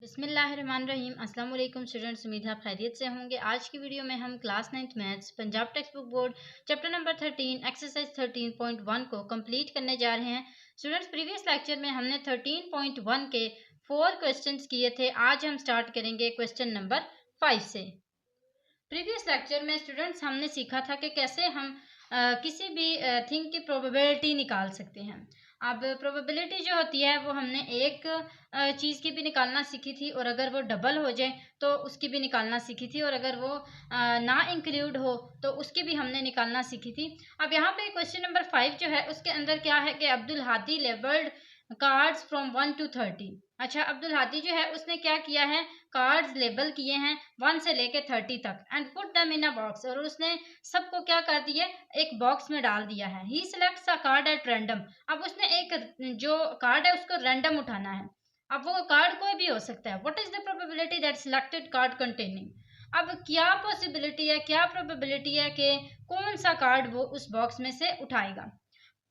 बिस्मिल्लाहिर्रहमानिर्रहीम। अस्सलाम वालेकुम स्टूडेंट्स, उम्मीद है आप खैरियत से होंगे। आज की वीडियो में हम class 9th maths Punjab text book board chapter number 13 exercise 13.1 को कंप्लीट करने जा रहे हैं। स्टूडेंट्स, प्रीवियस लेक्चर में हमने 13.1 के 4 क्वेश्चंस किए थे। आज हम स्टार्ट करेंगे क्वेश्चन नंबर 5 से। प्रीवियस लेक्चर में स्टूडेंट्स हमने सीखा था कि कैसे हम किसी भी थिंग की प्रोबेबिलिटी निकाल सकते हैं। अब प्रोबेबिलिटी जो होती है वो हमने एक चीज़ की भी निकालना सीखी थी, और अगर वो डबल हो जाए तो उसकी भी निकालना सीखी थी, और अगर वो ना इंक्लूड हो तो उसकी भी हमने निकालना सीखी थी। अब यहाँ पे क्वेश्चन नंबर 5 जो है उसके अंदर क्या है कि Abdul Hadi labelled cards from 1 to 30। अच्छा, अब्दुल हादी जो है उसने क्या किया है, कार्ड्स लेबल किए हैं 1 से लेके 30 तक, and put them in a box, और उसने सबको क्या कर दिया, एक बॉक्स में डाल दिया है। He selects a card at random. अब उसने एक जो कार्ड है उसको रैंडम उठाना है। अब वो कार्ड कोई भी हो सकता है। What is the probability that selected card containing. अब क्या पॉसिबिलिटी है, क्या प्रोबेबिलिटी है कि कौन सा कार्ड वो उस बॉक्स में से उठाएगा।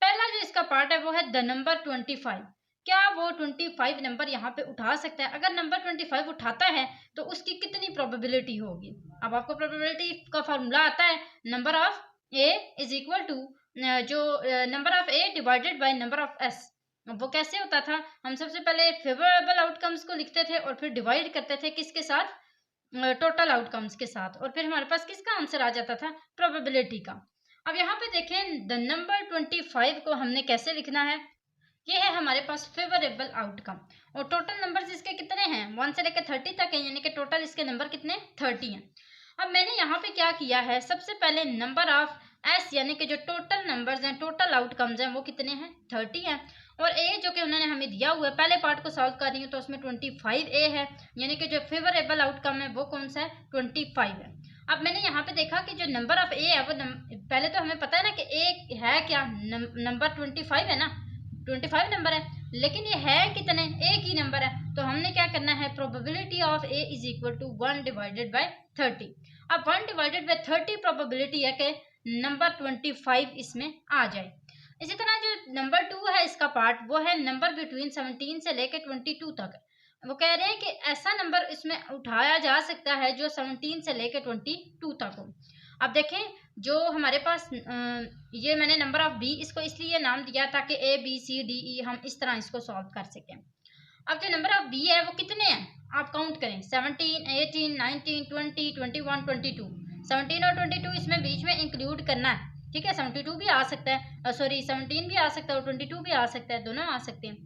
पहला जो इसका पार्ट है वो है द नंबर 25। क्या वो 25 नंबर यहाँ पे उठा सकता है। अगर नंबर 25 उठाता है तो उसकी कितनी प्रोबेबिलिटी होगी। अब आपको प्रोबेबिलिटी का फार्मूला आता है, number of A is equal to जो number of A divided by number of S. वो कैसे होता था, हम सबसे पहले फेवरेबल आउटकम्स को लिखते थे और फिर डिवाइड करते थे किसके साथ, टोटल आउटकम्स के साथ, और फिर हमारे पास किसका आंसर आ जाता था, प्रोबेबिलिटी का। अब यहाँ पे देखें, द नंबर 25 को हमने कैसे लिखना है। ये है हमारे पास फेवरेबल आउटकम, और टोटल नंबर्स इसके कितने हैं, 1 से लेकर 30 तक है, यानी कि टोटल इसके नंबर कितने, 30 हैं। अब मैंने यहाँ पे क्या किया है, सबसे पहले नंबर ऑफ एस यानी कि जो टोटल नंबर्स हैं, टोटल आउटकम्स हैं, वो कितने हैं, 30 हैं। और ए जो कि उन्होंने हमें दिया हुआ है, पहले पार्ट को सॉल्व कर रही हूँ तो उसमें 25 ए है, यानी कि जो फेवरेबल आउटकम है वो कौन सा है, 25 है। अब मैंने यहाँ पे देखा कि जो नंबर ऑफ ए है वो पहले तो हमें पता है ना कि ए है क्या, नंबर 25 है ना, 25 नंबर है, लेकिन ये है कितने, एक ही नंबर है। तो हमने क्या करना है, probability of A is equal to 1 divided by 30। अब 1 डिवाइडेड बाय 30 प्रोबेबिलिटी है कि नंबर 25 इसमें आ जाए। इसी तरह जो नंबर 2 है इसका पार्ट, वो है नंबर बिटवीन 17 से लेकर 22 तक। वो कह रहे हैं कि ऐसा नंबर इसमें उठाया जा सकता है जो 17 से लेकर 22 तक हो। अब देखें, जो हमारे पास ये मैंने नंबर ऑफ बी इसको इसलिए नाम दिया था कि A B C D E हम इस तरह इसको सॉल्व कर सकें। अब जो नंबर ऑफ बी है वो कितने हैं, आप काउंट करें, 17, 18, 19, 20, 21, 22। 17 और 22 इसमें बीच में इंक्लूड करना है, ठीक है। 72 भी आ सकता है, सॉरी 17 भी आ सकता है और 22 भी आ सकता है, दोनों आ सकते हैं।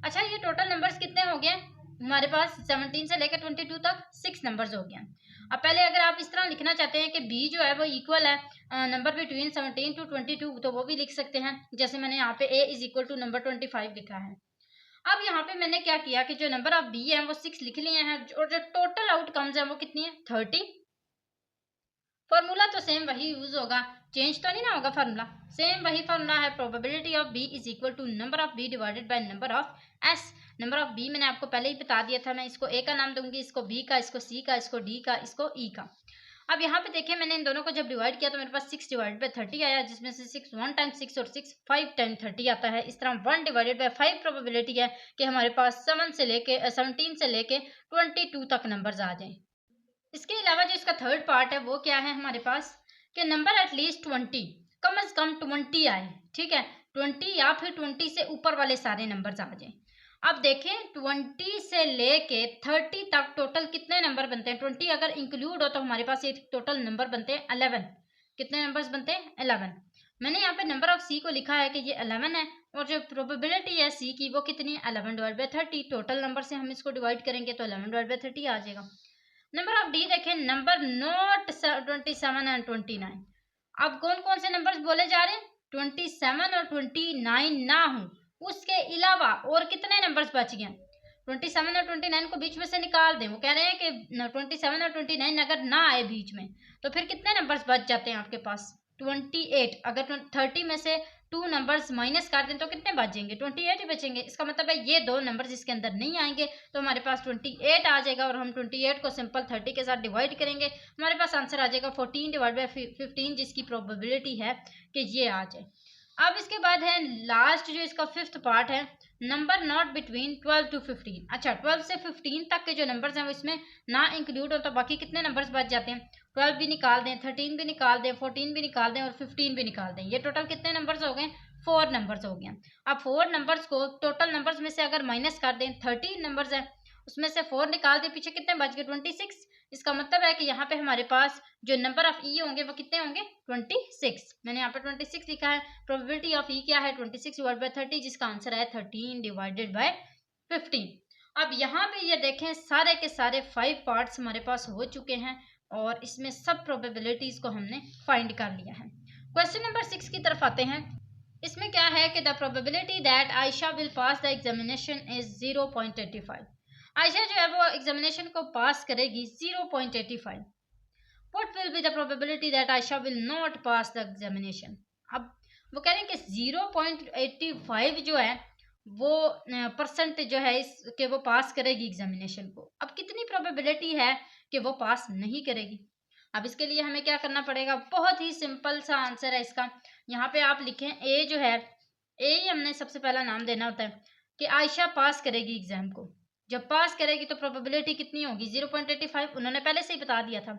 अच्छा, ये टोटल नंबर्स कितने हो गए हमारे पास, 17 से लेकर 22 तक 6 नंबर्स हो गए। अब पहले अगर आप इस तरह लिखना चाहते हैं कि बी जो है वो इक्वल है नंबर बिटवीन 17 to 22, तो वो भी लिख सकते हैं, जैसे मैंने यहाँ पे ए इज इक्वल टू नंबर 25 लिखा है। अब यहाँ पे मैंने क्या किया कि जो नंबर ऑफ बी है वो 6 लिख लिए हैं, और जो टोटल आउटकम्स है वो कितनी है, 30। फॉर्मूला तो सेम वही यूज होगा, चेंज तो नहीं ना होगा, फार्मूला सेम वही फार्मूला है। Probability of B is equal to number of B divided by number of S. Number of B मैंने आपको पहले ही बता दिया था, मैं इसको ए का नाम दूंगी, इसको बी का, इसको सी का, इसको डी का, इसको ई का। अब यहाँ पे देखिए, मैंने इन दोनों को जब डिवाइड किया तो मेरे पास 6 डिवाइड बाय 30 आया, जिसमें से 6 1 टाइम 6 और 6 5 टाइम 30 आता है। इस तरह 1 डिवाइडेड बाय 5 प्रोबेबिलिटी है कि हमारे पास 17 से लेके 22 तक नंबर्स आ जाएं। इसके अलावा जो इसका थर्ड पार्ट है वो क्या है हमारे पास, कि नंबर एटलीस्ट 20, कम से कम 20 आए, ठीक है, 20 या फिर 20 से ऊपर वाले सारे नंबर्स आ जाएं। अब देखें, 20 से लेके 30 तक टोटल कितने नंबर बनते हैं, 20 अगर इंक्लूड हो तो हमारे पास ये टोटल नंबर बनते हैं 11। कितने नंबर्स बनते हैं, 11। मैंने यहाँ पे नंबर ऑफ सी को लिखा है कि ये 11 है, और जो प्रोबेबिलिटी है सी की वो कितनी है, 11 डिवाइड बाय 30। टोटल नंबर से हम इसको डिवाइड करेंगे तो 11 डिवाइड बाय 30 आ जाएगा। नंबर ऑफ डी देखें, नंबर नॉट 27 एंड 29। अब कौन कौन से नंबर्स बोले जा रहे हैं, 27 और 29 ना हो, उसके अलावा और कितने नंबर्स बच गए, 27 और 29 को बीच में से निकाल दें। वो कह रहे हैं कि 27 और 29 अगर ना आए बीच में तो फिर कितने नंबर्स बच जाते हैं आपके पास, 28। अगर 30 में से 2 नंबर्स माइनस कर दें तो कितने बच जाएंगे, 28 ही बचेंगे। इसका मतलब है ये 2 नंबर्स इसके अंदर नहीं आएंगे, तो हमारे पास 28 आ जाएगा, और हम 28 को सिंपल 30 के साथ डिवाइड करेंगे, हमारे पास आंसर आ जाएगा 14 डिवाइड बाय 15, जिसकी प्रोबेबिलिटी है कि ये आ जाए। अब इसके बाद है लास्ट जो इसका फिफ्थ पार्ट है, नंबर नॉट बिटवीन 12 टू 15। अच्छा, 12 से 15 तक के जो नंबर्स हैं वो इसमें ना इंक्लूड हो, तो बाकी कितने नंबर्स बच जाते हैं? 12 भी निकाल दें, 13 भी निकाल दें, 14 भी निकाल दें और 15 भी निकाल दें। ये टोटल कितने नंबर्स हो गए? 4 नंबर्स हो गए। अब 4 नंबर्स को टोटल नंबर्स में से अगर माइनस कर दें, 13 नंबर्स है उसमें से 4 निकाल दें, पीछे कितने बच गए? 26। इसका मतलब है कि यहाँ पे हमारे पास जो नंबर ऑफ ई होंगे वो कितने होंगे? 26। मैंने यहाँ पे 26 लिखा है। प्रोबेबिलिटी ऑफ ई क्या है? 26 डिवाइड बाई 30, जिसका आंसर है 13 डिवाइडेड बाय 15। अब यहाँ पे ये देखें सारे के सारे 5 पार्ट्स हमारे पास हो चुके हैं और इसमें सब प्रोबेबिलिटीज को हमने फाइंड कर लिया है। क्वेश्चन नंबर 6 की तरफ आते हैं। इसमें क्या है कि the probability that Ayesha will pass the examination is 0.85। Ayesha जो है वो एग्जामिनेशन को पास करेगी 0.85। What will be the probability that Aisha will not pass the examination? अब वो कह रहे हैं कि 0.85 जो है वो परसेंट जो है इसके वो पास करेगी एग्जामिनेशन को। अब कितनी प्रोबेबिलिटी है कि वो पास नहीं करेगी? अब इसके लिए हमें क्या करना पड़ेगा? बहुत ही सिंपल सा आंसर है इसका। यहाँ पे आप लिखें ए जो है, ए ही हमने सबसे पहला नाम देना होता है कि आयशा पास करेगी एग्जाम को। जब पास करेगी तो प्रोबेबिलिटी कितनी होगी? 0.85। उन्होंने पहले से ही बता दिया था।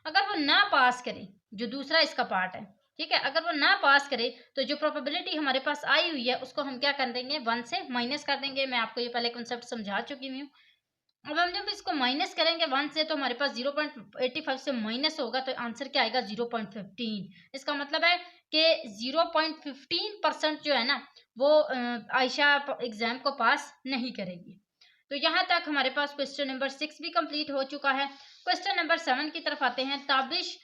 अगर वो ना पास करे, जो दूसरा इसका पार्ट है, ठीक है, अगर वो ना पास करे तो जो प्रोबेबिलिटी हमारे पास आई हुई है उसको हम क्या कर देंगे? 1 से माइनस कर देंगे। मैं आपको ये पहले कंसेप्ट समझा चुकी हूँ। अब हम जब इसको माइनस करेंगे 1 से तो हमारे पास 0.85 से माइनस होगा तो आंसर क्या आएगा? 0.15। इसका मतलब है कि 0.15% जो है ना वो आयशा एग्जाम को पास नहीं करेगी। तो यहाँ तक हमारे पास क्वेश्चन नंबर 6 भी कंप्लीट हो चुका है। क्वेश्चन नंबर 7 की तरफ आते हैं। Tabish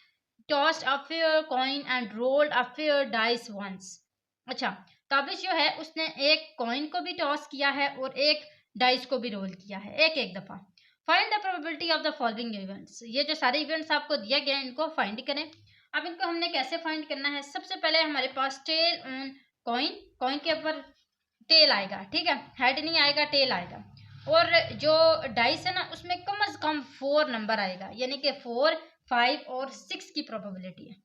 tossed a fair coin and rolled a fair dice once. अच्छा, ताबिश जो है उसने एक कॉइन को भी टॉस किया है और एक डाइस को भी रोल किया है, एक एक दफा। Find the probability of the following events. ये जो सारे इवेंट्स आपको दिया गया है इनको फाइंड करें। अब इनको हमने कैसे फाइंड करना है? सबसे पहले हमारे पास टेल ऑन कॉइन, कॉइन के ऊपर टेल आएगा, ठीक है, हेड नहीं आएगा, टेल आएगा। और जो डाइस है ना उसमें कम से कम 4 नंबर आएगा, यानी कि 4, 5 और 6 की प्रोबेबिलिटी है।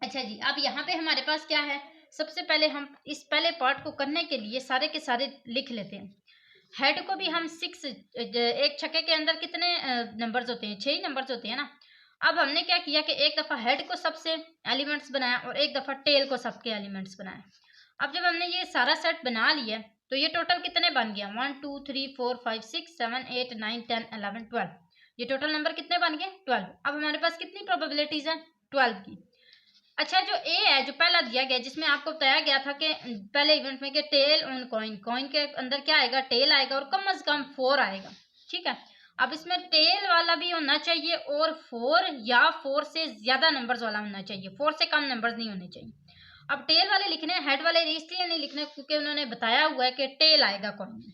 अच्छा जी, अब यहाँ पे हमारे पास क्या है? सबसे पहले हम इस पहले पार्ट को करने के लिए सारे के सारे लिख लेते हैं। हेड को भी हम 6, एक छक्के के अंदर कितने नंबर्स होते हैं? 6 ही नंबर्स होते हैं ना। अब हमने क्या किया कि एक दफ़ा हेड को सबसे एलिमेंट्स बनाया और एक दफ़ा टेल को सबके एलिमेंट्स बनाया। अब जब हमने ये सारा सेट बना लिया तो ये टोटल कितने बन गया? 1 2 3 4 5 6 7 8 9 10 11 12। ये टोटल नंबर कितने बन गए? 12। अब हमारे पास कितनी प्रोबेबिलिटीज है? 12 की। अच्छा, जो ए है जो पहला दिया गया जिसमें आपको बताया गया था कि पहले इवेंट में कि टेल ऑन कॉइन, कॉइन के अंदर क्या आएगा? टेल आएगा और कम से कम 4 आएगा, ठीक है। अब इसमें टेल वाला भी होना चाहिए और 4 या 4 से ज्यादा नंबर्स वाला होना चाहिए, 4 से कम नंबर्स नहीं होने चाहिए। अब टेल वाले लिखने हैं, हेड वाले इसलिए नहीं लिखने क्योंकि उन्होंने बताया हुआ है कि टेल आएगा कॉइन में।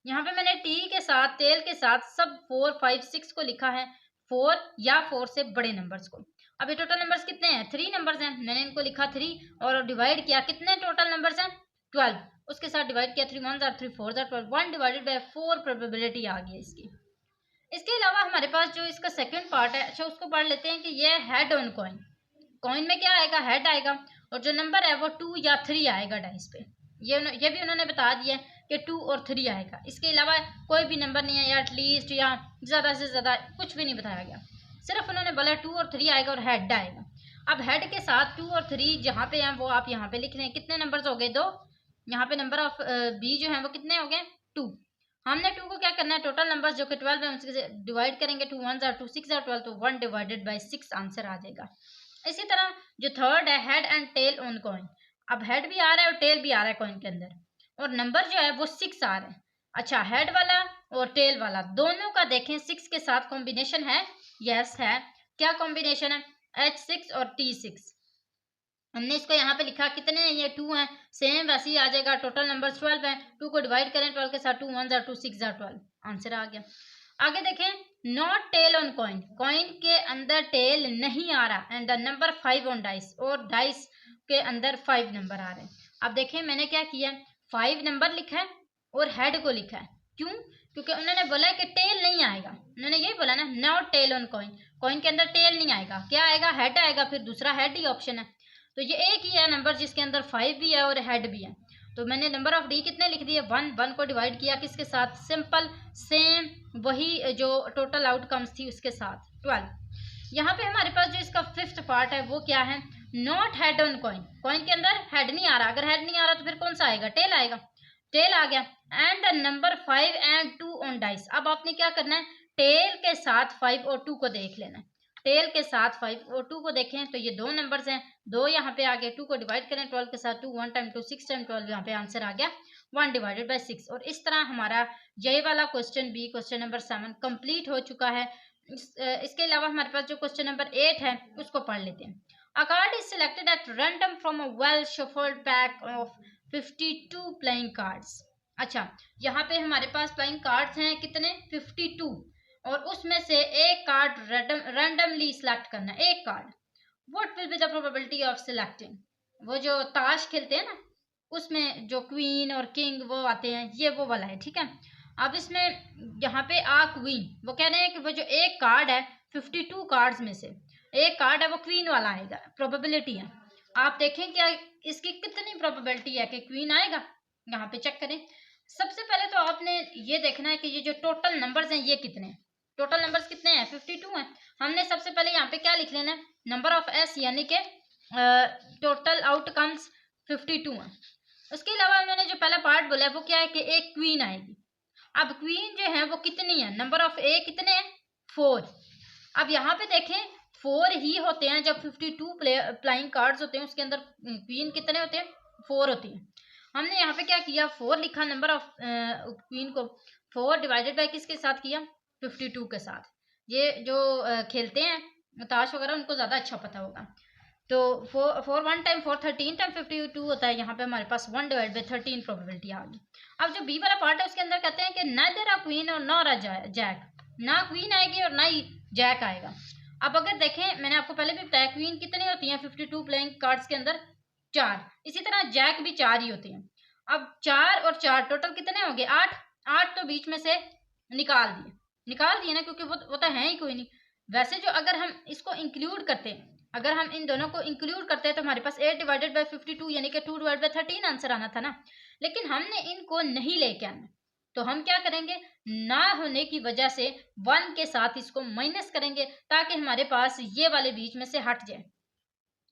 यहाँ पे मैंने टी के साथ, टेल के साथ सब 4 5 6 को लिखा है, 4 या 4 से बड़े नंबर्स को। अब ये टोटल नंबर्स कितने हैं? 3 नंबर्स हैं, मैंने इनको लिखा 3 और डिवाइड किया, कितने टोटल नंबर्स हैं? 12। उसके साथ डिवाइड किया, 3 1 3 4 12, 1 डिवाइडेड बाय 4 प्रोबेबिलिटी आ गई इसकी। इसके अलावा हमारे पास जो इसका सेकंड पार्ट है, अच्छा उसको पढ़ लेते हैं कि ये हेड ऑन कॉइन, कॉइन में क्या आएगा? हेड आएगा और जो नंबर है वो 2 या 3 आएगा डाइस पे। ये भी उन्होंने बता दिया कि 2 और 3 आएगा। इसके अलावा कोई भी नंबर नहीं है, या एटलीस्ट या ज़्यादा से ज़्यादा कुछ भी नहीं बताया गया। सिर्फ उन्होंने बोला 2 और 3 आएगा और हेड आएगा। अब हेड के साथ 2 और 3 जहाँ पे हैं वो आप यहाँ पे लिख रहे हैं। कितने नंबर्स हो गए? 2। यहाँ पे नंबर ऑफ बी जो है वो कितने हो गए? 2। हमने 2 को क्या करना है? टोटल नंबर्स जो कि 12 है उससे डिवाइड करेंगे। 2 1 2 6 12, तो 1 डिवाइडेड बाई 6 आंसर आ जाएगा। इसी तरह जो थर्ड है, head and tail on coin. अब हेड भी आ रहा है और टेल भी आ रहा है कॉइन के अंदर और नंबर जो है वो 6 आ रहा है। अच्छा, हेड वाला और टेल वाला दोनों का देखें 6 के साथ कॉम्बिनेशन है? यस है। क्या कॉम्बिनेशन है? H6 और T6। हमने इसको यहाँ पे लिखा, कितने हैं ये? 2 हैं, सेम वैसे ही आ जाएगा। टोटल नंबर 12 है, 2 को डिवाइड करें 12 के साथ, 2 1 2 6 12, आंसर आ गया। आगे देखें, not tail on coin, coin के अंदर टेल नहीं आ रहा, and the number 5 on dice, और डाइस के अंदर 5 नंबर आ रहे हैं। अब देखें मैंने क्या किया, 5 नंबर लिखा है और हेड को लिखा है। क्यों? क्योंकि उन्होंने बोला है कि टेल नहीं आएगा। उन्होंने यही बोला ना, not tail on coin, coin के अंदर टेल नहीं आएगा। क्या आएगा? हेड आएगा, फिर दूसरा हेड ही ऑप्शन है। तो ये एक ही है नंबर जिसके अंदर 5 भी है और हेड भी है। तो मैंने नंबर ऑफ डी कितने लिख दिए 1 को डिवाइड किया किसके साथ, सिंपल सेम वही जो टोटल आउटकम्स थी उसके साथ 12। यहाँ पे हमारे पास जो इसका फिफ्थ पार्ट है वो क्या है, not head on coin, coin के अंदर हेड नहीं आ रहा, अगर हेड नहीं आ रहा तो फिर कौन सा आएगा, टेल आएगा, टेल आ गया। And the number 5 and 2 on dice, अब आपने क्या करना है, टेल के साथ 5 और 2 को देख लेना है, टेल के साथ 5 और 2 को देखें तो ये दो नंबर्स हैं, दो यहाँ पे आ गए, 2 को डिवाइड करें 12 के साथ, 2 1 टाइम 2 6 टाइम 12, यहाँ पे आंसर आ गया 1 डिवाइडेड बाई 6। और इस तरह हमारा ये वाला question B, question number 7 complete हो चुका है। इसके अलावा हमारे पास जो क्वेश्चन नंबर 8 है उसको पढ़ लेते हैं। A card is selected at random from a well shuffled pack of 52 playing cards। अच्छा, यहाँ पे हमारे पास प्लेइंग कार्ड्स हैं कितने, 52, और उसमें से एक कार्ड रैंडमली सिलेक्ट करना है, एक card. What will be the probability of selecting, वो जो ताश खेलते हैं ना उसमें जो क्वीन और किंग वो आते हैं, ये वो वाला है, ठीक है। अब इसमें यहाँ पे आ क्वीन, वो कह रहे हैं कि वो जो एक कार्ड है 52 कार्ड्स में से एक कार्ड है वो क्वीन वाला आएगा, प्रोबेबिलिटी है। आप देखें क्या इसकी कितनी प्रोबेबिलिटी है कि क्वीन आएगा, यहाँ पे चेक करें। सबसे पहले तो आपने ये देखना है कि ये जो टोटल नंबर्स हैं ये कितने हैं, टोटल नंबर्स कितने हैं, 52 हैं। हमने सबसे पहले यहाँ पे क्या लिख लेना है, नंबर ऑफ एस, यानी कि टोटल आउटकम्स 52 हैं। उसके अलावा उन्होंने जो पहला पार्ट बोला है वो क्या है कि एक क्वीन आएगी। अब क्वीन जो है वो कितनी है, नंबर ऑफ ए कितने हैं, 4। अब यहाँ पे देखें 4 ही होते हैं, जब 52 प्लेइंग कार्ड्स होते हैं उसके अंदर क्वीन कितने होते हैं, 4 होती हैं। हमने यहाँ पे क्या किया, 4 लिखा, नंबर ऑफ क्वीन को 4 डिवाइडेड बाय किसके साथ किया, 52 के साथ। ये जो खेलते हैं ताश वगैरह उनको ज़्यादा अच्छा पता होगा। तो 4 1 टाइम 4 13 टाइम 52 होता है, यहाँ पे हमारे पास 1 डिवाइड बाई 13 प्रोबेबिलिटी आ गई। अब जो बी वाला पार्ट है उसके अंदर कहते हैं कि नाइदर अ क्वीन और नॉर अ जैक, ना क्वीन आएगी और ना ही जैक आएगा। अब अगर देखें मैंने आपको पहले भी बताया क्वीन कितनी होती हैं 52 प्लेइंग कार्ड्स के अंदर, 4, इसी तरह जैक भी 4 ही होते हैं। अब 4 और 4 टोटल कितने हो गए, 8, 8 तो बीच में से निकाल दिए ना, क्योंकि वो तो है ही कोई नहीं। वैसे जो अगर हम इसको इंक्लूड करते हैं, अगर हम इन दोनों को इंक्लूड करते हैं तो हमारे पास 8 डिवाइडेड बाई 52 यानी कि 2 डिवाइड बाई 13 आंसर आना था ना, लेकिन हमने इनको नहीं लेके आना, तो हम क्या करेंगे, ना होने की वजह से 1 के साथ इसको माइनस करेंगे ताकि हमारे पास ये वाले बीच में से हट जाए।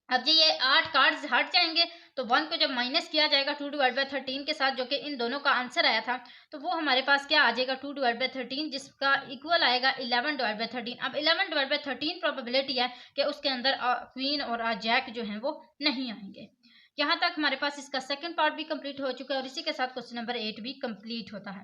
अब जी ये 8 कार्ड्स हट जाएंगे तो 1 को जब माइनस किया जाएगा 2 डिवाइड बाई 13 के साथ, जो कि इन दोनों का आंसर आया था, तो वो हमारे पास क्या आ जाएगा, 2 डिवाइड बाई 13, जिसका इक्वल आएगा 11 डिवाइड बाई 13। अब 11 डिवाइड बाई 13 प्रोबेबिलिटी है कि उसके अंदर क्वीन और जैक जो हैं वो नहीं आएंगे। यहाँ तक हमारे पास इसका सेकंड पार्ट भी कंप्लीट हो चुका है और इसी के साथ क्वेश्चन नंबर 8 भी कंप्लीट होता है।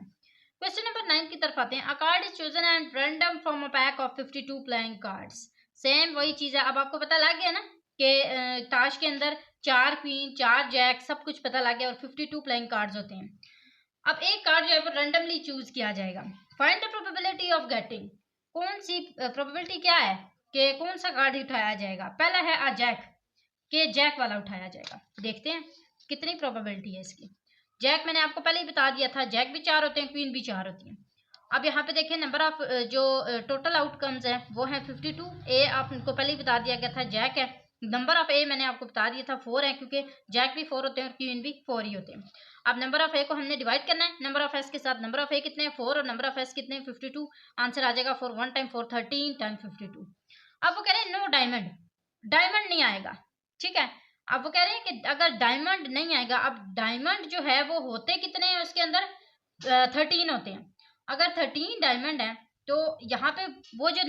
क्वेश्चन नंबर 9 की तरफ आते हैं। अ card is chosen and random from a pack of 52 playing cards. Same वही चीज़ है, अब आपको पता लग गया ना कि ताश के अंदर 4 क्वीन 4 जैक सब कुछ पता लग गया और 52 प्लेइंग कार्ड्स होते हैं। अब एक कार्ड जो है वो रैंडमली चूज किया जाएगा। Find the probability of getting, कौन सी प्रोबेबिलिटी क्या है कि कौन सा कार्ड उठाया जाएगा। पहला है आ जैक, के जैक वाला उठाया जाएगा। देखते हैं कितनी प्रोबेबिलिटी है इसकी। जैक मैंने आपको पहले ही बता दिया था, जैक भी 4 होते हैं, क्वीन भी 4 होती हैं। अब यहाँ पे देखें नंबर ऑफ जो टोटल आउटकम्स है वो है 52। ए आपको पहले ही बता दिया गया था जैक है। नंबर ऑफ ए मैंने आपको बता दिया था 4 है, क्योंकि जैक भी 4 होते हैं और क्वीन भी 4 ही होते हैं। अब नंबर ऑफ ए को हमने डिवाइड करना है नंबर ऑफ एस के साथ। नंबर ऑफ ए कितने हैं 4 और नंबर ऑफ एस कितने हैं 52। आंसर आ जाएगा 4 1 टाइम 4 13 टाइम 52। अब वो कह रहे हैं नो डायमंड, डायमंड नहीं आएगा, ठीक है। अब वो कह रहे हैं कि अगर डायमंड नहीं आएगा, अब डायमंड जो है वो होते कितने हैं उसके अंदर 13 होते हैं। अगर 13 डायमंड है तो यहाँ पे वो जो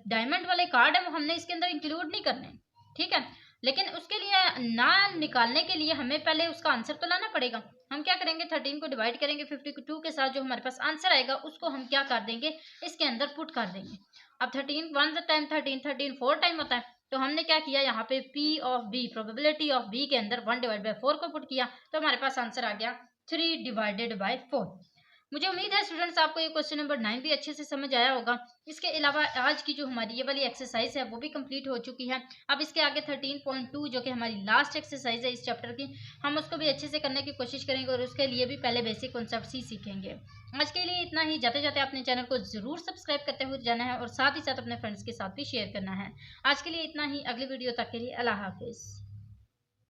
डायमंड वाले कार्ड है वो हमने इसके अंदर इंक्लूड नहीं करने, ठीक है। लेकिन उसके लिए ना निकालने के लिए हमें पहले उसका आंसर तो लाना पड़ेगा। हम क्या करेंगे 13 को डिवाइड करेंगे 52 के साथ, जो हमारे पास आंसर आएगा उसको हम क्या कर देंगे इसके अंदर पुट कर देंगे। अब 13 1 टाइम 13 4 टाइम होता है, तो हमने क्या किया यहाँ पे P of B, probability of B के अंदर 1 डिवाइड बाई 4 को पुट किया, तो हमारे पास आंसर आ गया 3 डिवाइडेड बाई 4। मुझे उम्मीद है स्टूडेंट्स आपको ये क्वेश्चन नंबर 9 भी अच्छे से समझ आया होगा। इसके अलावा आज की जो हमारी ये वाली एक्सरसाइज है वो भी कंप्लीट हो चुकी है। अब इसके आगे 13.2 जो कि हमारी लास्ट एक्सरसाइज है इस चैप्टर की, हम उसको भी अच्छे से करने की कोशिश करेंगे और उसके लिए भी पहले बेसिक कॉन्सेप्ट्स ही सीखेंगे। आज के लिए इतना ही। जाते जाते अपने चैनल को जरूर सब्सक्राइब करते हुए जाना है और साथ ही साथ अपने फ्रेंड्स के साथ भी शेयर करना है। आज के लिए इतना ही। अगली वीडियो तक के लिए अल्लाह हाफिज़।